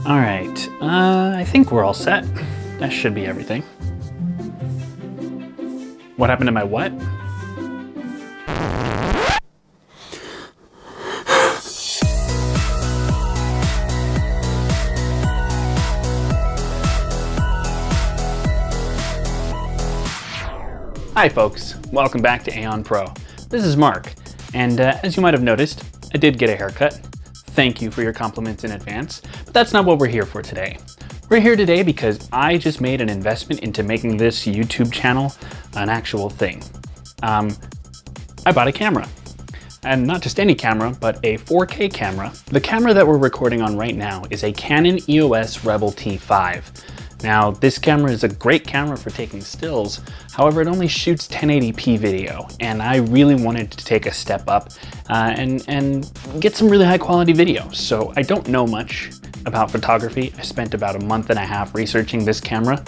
All right, I think we're all set. That should be everything. What happened to my what? Hi folks, welcome back to Aeon Pro. This is Mark, and as you might have noticed, I did get a haircut. Thank you for your compliments in advance, but that's not what we're here for today. We're here today because I just made an investment into making this YouTube channel an actual thing. I bought a camera, and not just any camera, but a 4K camera. The camera that we're recording on right now is a Canon EOS Rebel T5. Now, this camera is a great camera for taking stills, however, it only shoots 1080p video, and I really wanted to take a step up and get some really high quality video. So I don't know much about photography. I spent about a month and a half researching this camera,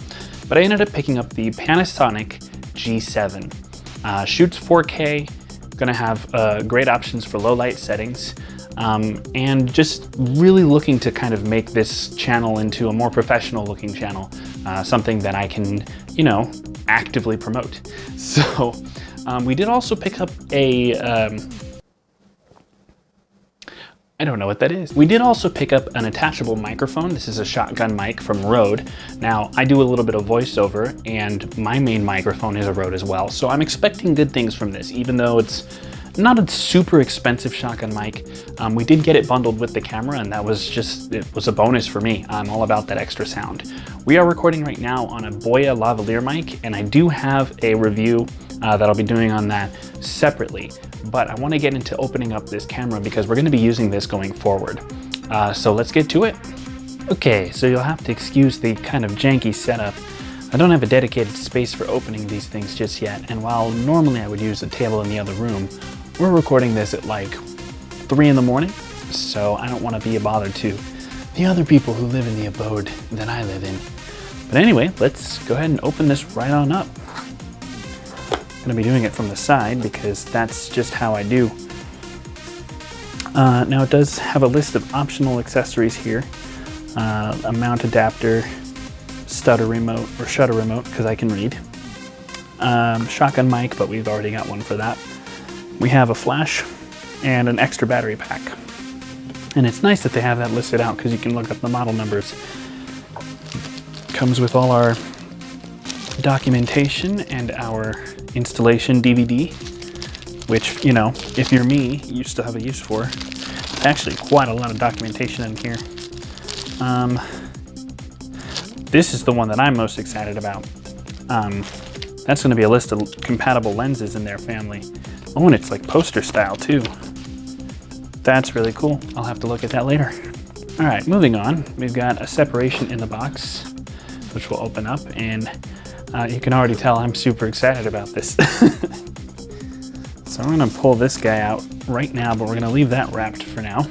but I ended up picking up the Panasonic G7. Shoots 4K, gonna have great options for low light settings. And just really looking to kind of make this channel into a more professional looking channel, something that I can, you know, actively promote. So we did also pick up a, I don't know what that is. We did also pick up an attachable microphone. This is a shotgun mic from Rode. Now, I do a little bit of voiceover, and my main microphone is a Rode as well. So I'm expecting good things from this, even though it's not a super expensive shotgun mic. We did get it bundled with the camera, and that was just, it was a bonus for me. I'm all about that extra sound. We are recording right now on a Boya lavalier mic, and I do have a review that I'll be doing on that separately. But I want to get into opening up this camera because we're going to be using this going forward. So let's get to it. Okay, so you'll have to excuse the kind of janky setup. I don't have a dedicated space for opening these things just yet, and while normally I would use a table in the other room, we're recording this at like 3 in the morning, so I don't want to be a bother to the other people who live in the abode that I live in. But anyway, let's go ahead and open this right on up. I'm going to be doing it from the side because that's just how I do. Now it does have a list of optional accessories here. A mount adapter, stutter remote, or shutter remote, because I can read. Shotgun mic, but we've already got one for that. We have a flash and an extra battery pack. And it's nice that they have that listed out because you can look up the model numbers. Comes with all our documentation and our installation DVD, which, you know, if you're me, you still have a use for. There's actually quite a lot of documentation in here. This is the one that I'm most excited about. That's going to be a list of compatible lenses in their family. Oh, and it's like poster style too. That's really cool. I'll have to look at that later. All right, moving on. We've got a separation in the box, which we'll open up, and you can already tell I'm super excited about this. So I'm gonna pull this guy out right now, but we're gonna leave that wrapped for now.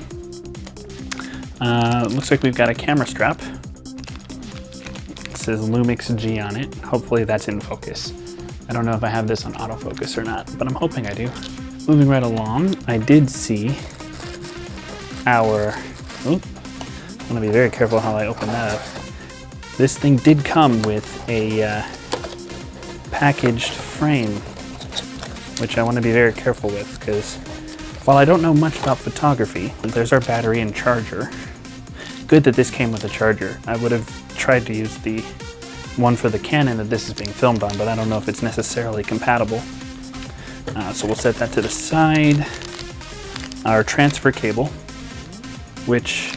Looks like we've got a camera strap. It says Lumix G on it. Hopefully that's in focus. I don't know if I have this on autofocus or not, but I'm hoping I do. Moving right along, I did see our, I wanna be very careful how I open that up. This thing did come with a packaged frame, which I wanna be very careful with because while I don't know much about photography, there's our battery and charger. Good that this came with a charger. I would have tried to use the one for the Canon that this is being filmed on, but I don't know if it's necessarily compatible. So we'll set that to the side. Our transfer cable, which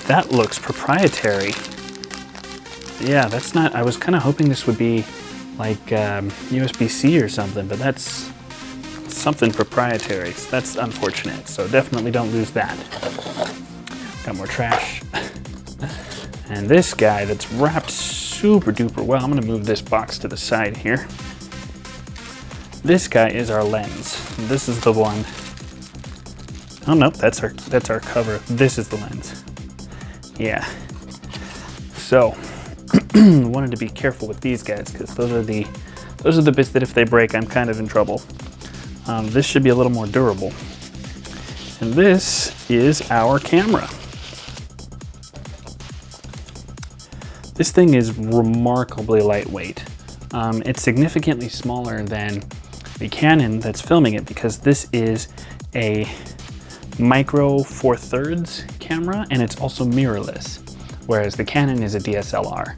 that looks proprietary. Yeah, that's not, I was kind of hoping this would be like USB-C or something, but that's something proprietary. So that's unfortunate, so definitely don't lose that. Got more trash. And this guy that's wrapped super duper well. I'm gonna move this box to the side here. This guy is our lens. This is the one. Oh no, that's our cover. This is the lens. Yeah. So wanted to be careful with these guys because those are the bits that if they break, I'm kind of in trouble. This should be a little more durable. And this is our camera. This thing is remarkably lightweight. It's significantly smaller than the Canon that's filming it because this is a micro 4/3 camera and it's also mirrorless, whereas the Canon is a DSLR.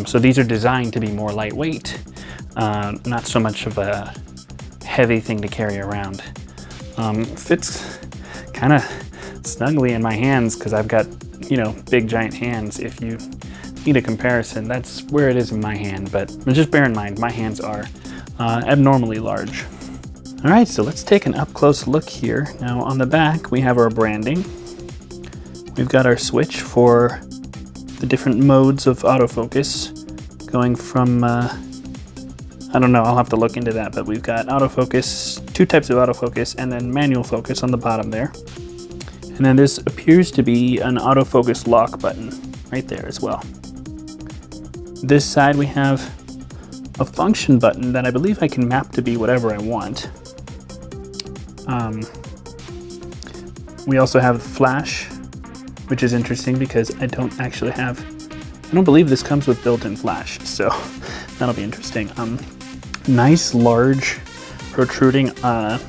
So these are designed to be more lightweight, not so much of a heavy thing to carry around. Fits kind of snugly in my hands because I've got, you know, big giant hands. If you need a comparison, that's where it is in my hand, but just bear in mind my hands are abnormally large. All right, so let's take an up close look here. Now on the back we have our branding. We've got our switch for the different modes of autofocus, going from I don't know, I'll have to look into that, but we've got autofocus, 2 types of autofocus, and then manual focus on the bottom there. And then this appears to be an autofocus lock button right there as well. This side we have a function button that I believe I can map to be whatever I want. We also have flash, which is interesting because I don't believe this comes with built-in flash, so that'll be interesting. Nice large protruding, and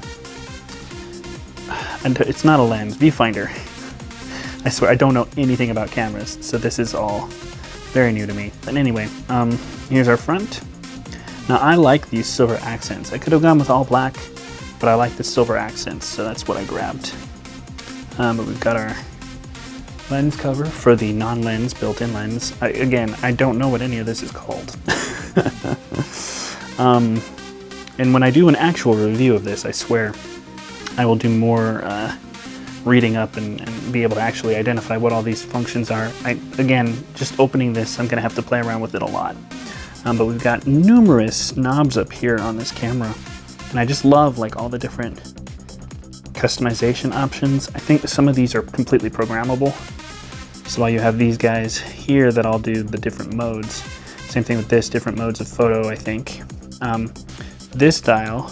it's not a lens, viewfinder. I swear I don't know anything about cameras, so this is all very new to me. But anyway, here's our front. Now I like these silver accents. I could have gone with all black, but I like the silver accents, so that's what I grabbed. But we've got our lens cover for the non-lens built-in lens. Again, I don't know what any of this is called. And when I do an actual review of this, I swear I will do more reading up and be able to actually identify what all these functions are. Again, just opening this, I'm gonna have to play around with it a lot. But we've got numerous knobs up here on this camera, and I just love like all the different customization options. I think some of these are completely programmable. So while you have these guys here that all do the different modes, same thing with this, different modes of photo, I think. This dial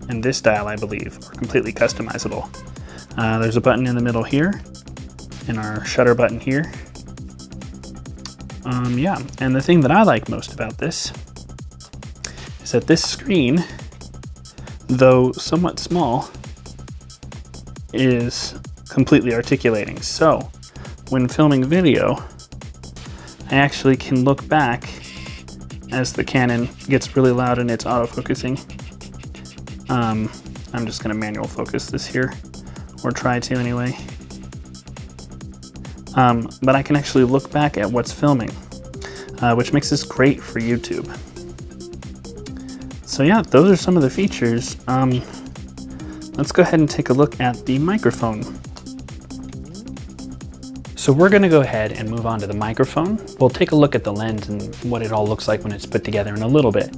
and this dial, I believe, are completely customizable. There's a button in the middle here, and our shutter button here. Yeah, and the thing that I like most about this is that this screen, though somewhat small, is completely articulating. So when filming video, I actually can look back as the Canon gets really loud in its autofocusing. I'm just gonna manual focus this here, or try to anyway. But I can actually look back at what's filming, which makes this great for YouTube. So yeah, those are some of the features. Let's go ahead and take a look at the microphone. So we're gonna go ahead and move on to the microphone. We'll take a look at the lens and what it all looks like when it's put together in a little bit.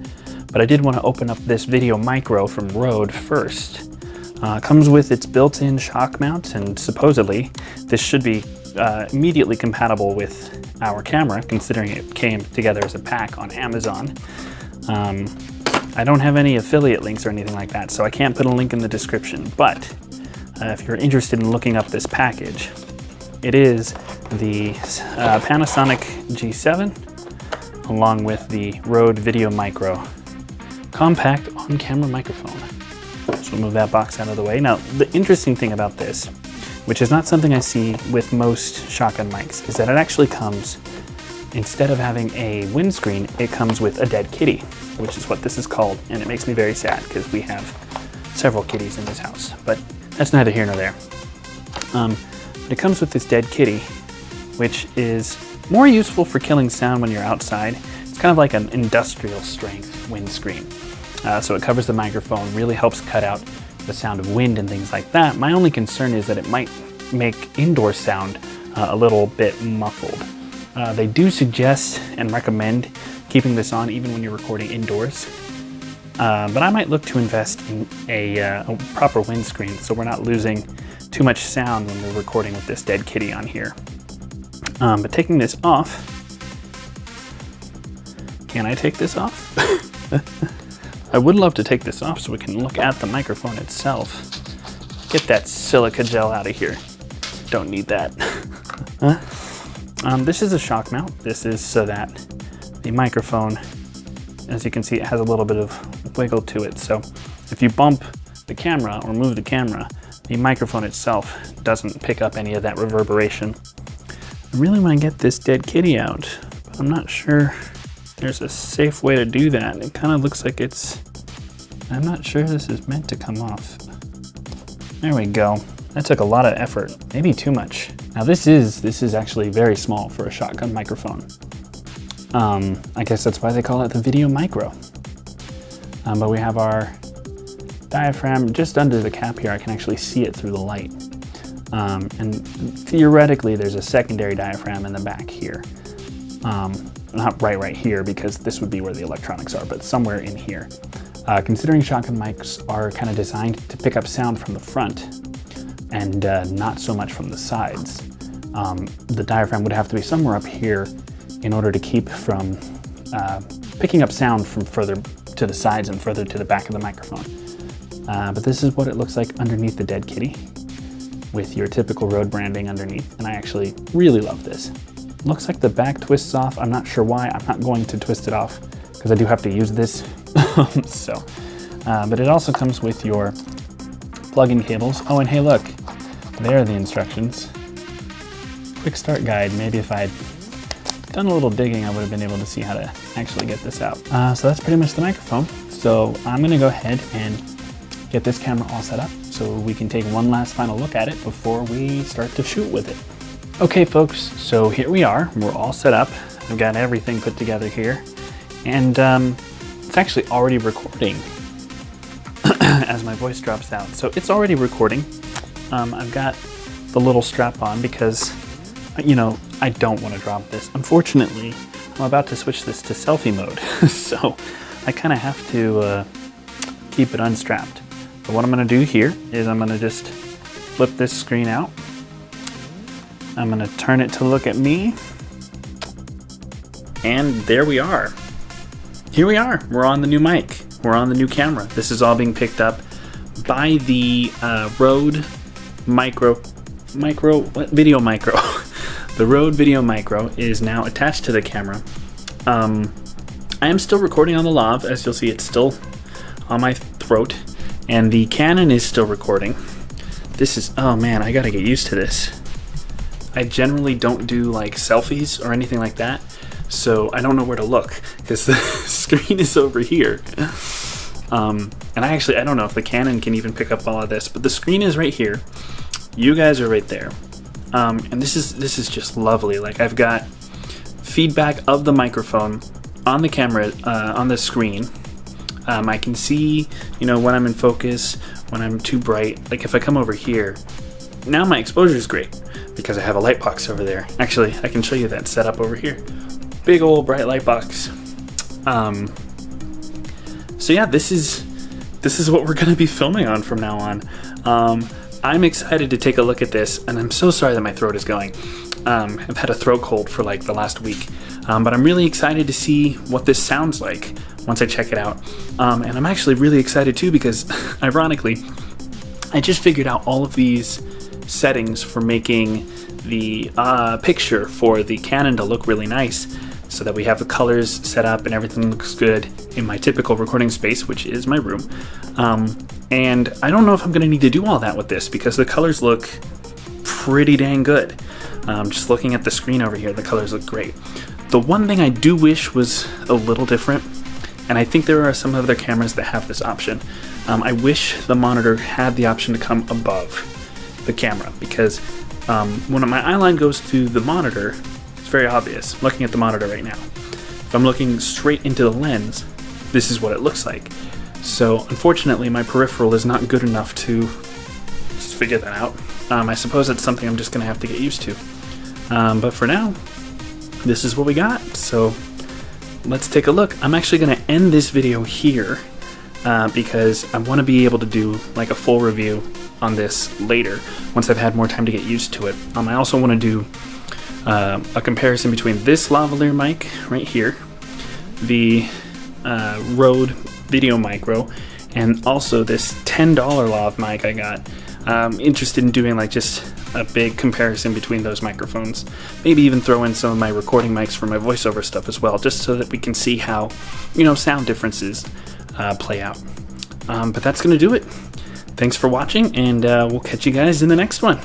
But I did want to open up this Video Micro from Rode first. Comes with its built-in shock mount, and supposedly this should be immediately compatible with our camera, considering it came together as a pack on Amazon. I don't have any affiliate links or anything like that, so I can't put a link in the description, but if you're interested in looking up this package, it is the Panasonic G7 along with the Rode Video Micro compact on-camera microphone. So we'll move that box out of the way. Now, the interesting thing about this, which is not something I see with most shotgun mics, is that it actually comes, instead of having a windscreen, it comes with a dead kitty, which is what this is called, and it makes me very sad because we have several kitties in this house, but that's neither here nor there. But it comes with this dead kitty, which is more useful for killing sound when you're outside. It's kind of like an industrial strength windscreen. So it covers the microphone, really helps cut out the sound of wind and things like that. My only concern is that it might make indoor sound a little bit muffled. They do suggest and recommend keeping this on even when you're recording indoors. But I might look to invest in a proper windscreen so we're not losing too much sound when we're recording with this dead kitty on here. But taking this off, can I take this off? I would love to take this off so we can look at the microphone itself. Get that silica gel out of here. Don't need that. This is a shock mount. This is so that the microphone, as you can see, it has a little bit of wiggle to it. So if you bump the camera or move the camera, the microphone itself doesn't pick up any of that reverberation. I really want to get this dead kitty out, but I'm not sure there's a safe way to do that. It kind of looks like I'm not sure this is meant to come off. There we go. That took a lot of effort, maybe too much. Now this is actually very small for a shotgun microphone. I guess that's why they call it the Video Micro. But we have our diaphragm just under the cap here. I can actually see it through the light. And theoretically, there's a secondary diaphragm in the back here. Not right here, because this would be where the electronics are, but somewhere in here. Considering shotgun mics are kind of designed to pick up sound from the front and not so much from the sides, the diaphragm would have to be somewhere up here in order to keep from picking up sound from further to the sides and further to the back of the microphone. But this is what it looks like underneath the dead kitty, with your typical Rode branding underneath, and I actually really love this. Looks like the back twists off. I'm not sure why. I'm not going to twist it off because I do have to use this. But it also comes with your plug-in cables. Oh, and hey, look, there are the instructions. Quick start guide. Maybe if I'd done a little digging, I would have been able to see how to actually get this out. So that's pretty much the microphone. So I'm gonna go ahead and get this camera all set up so we can take one last final look at it before we start to shoot with it. Okay folks, so here we are. We're all set up. I've got everything put together here. And it's actually already recording as my voice drops out. So it's already recording. I've got the little strap on because, you know, I don't want to drop this. Unfortunately, I'm about to switch this to selfie mode. So I kind of have to keep it unstrapped. But what I'm going to do here is I'm going to just flip this screen out. I'm going to turn it to look at me. And there we are. Here we are. We're on the new mic. We're on the new camera. This is all being picked up by the Rode Video Micro. The Rode Video Micro is now attached to the camera. I am still recording on the lav. As you'll see, it's still on my throat. And the Canon is still recording. This is, oh man, I gotta get used to this. I generally don't do like selfies or anything like that, so I don't know where to look because the screen is over here. And I don't know if the Canon can even pick up all of this, but the screen is right here. You guys are right there. And this is just lovely. Like, I've got feedback of the microphone on the camera, on the screen. I can see, you know, when I'm in focus, when I'm too bright. Like if I come over here, now my exposure is great because I have a light box over there. Actually, I can show you that setup over here. Big old bright light box. So yeah, this is what we're gonna be filming on from now on. I'm excited to take a look at this, and I'm so sorry that my throat is going. I've had a throat cold for like the last week, but I'm really excited to see what this sounds like once I check it out. And I'm actually really excited too because, ironically, I just figured out all of these settings for making the picture for the Canon to look really nice, so that we have the colors set up and everything looks good in my typical recording space, which is my room. And I don't know if I'm going to need to do all that with this because the colors look pretty dang good. Just looking at the screen over here, the colors look great. The one thing I do wish was a little different, and I think there are some other cameras that have this option. I wish the monitor had the option to come above the camera, because when my eye line goes to the monitor, it's very obvious. I'm looking at the monitor right now. If I'm looking straight into the lens, this is what it looks like. So unfortunately, my peripheral is not good enough to just figure that out. I suppose that's something I'm just going to have to get used to. But for now, this is what we got. So let's take a look. I'm actually going to end this video here because I want to be able to do like a full review on this later once I've had more time to get used to it. I also want to do a comparison between this lavalier mic right here, the Rode Video Micro, and also this $10 lav mic I got. I'm interested in doing like just a big comparison between those microphones. Maybe even throw in some of my recording mics for my voiceover stuff as well, just so that we can see how, sound differences play out. But that's going to do it. Thanks for watching, and we'll catch you guys in the next one.